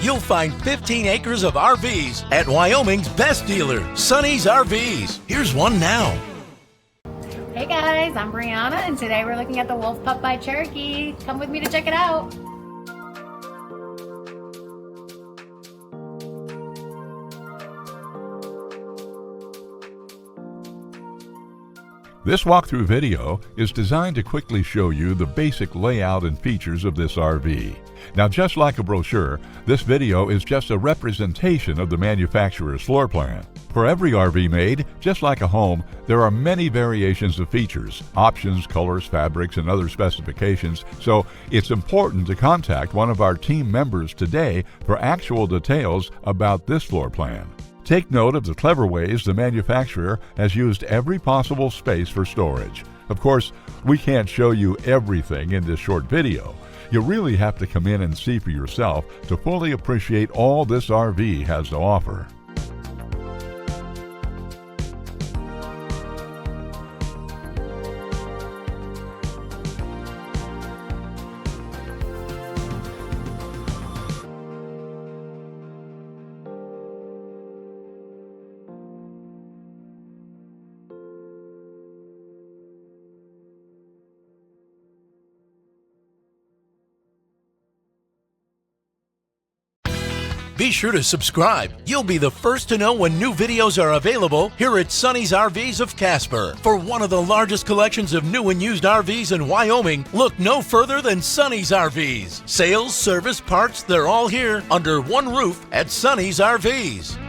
you'll find 15 acres of RVs at Wyoming's best dealer, Sonny's RVs. Here's one now. Hey guys, I'm Brianna, and today we're looking at the Wolf Pup by Cherokee. Come with me to check it out. This walkthrough video is designed to quickly show you the basic layout and features of this RV. Now, just like a brochure, this video is just a representation of the manufacturer's floor plan. For every RV made, just like a home, there are many variations of features, options, colors, fabrics, and other specifications, so it's important to contact one of our team members today for actual details about this floor plan. Take note of the clever ways the manufacturer has used every possible space for storage. Of course, we can't show you everything in this short video. You really have to come in and see for yourself to fully appreciate all this RV has to offer. Be sure to subscribe. You'll be the first to know when new videos are available here at Sonny's RVs of Casper. For one of the largest collections of new and used RVs in Wyoming, look no further than Sonny's RVs. Sales, service, parts, they're all here under one roof at Sonny's RVs.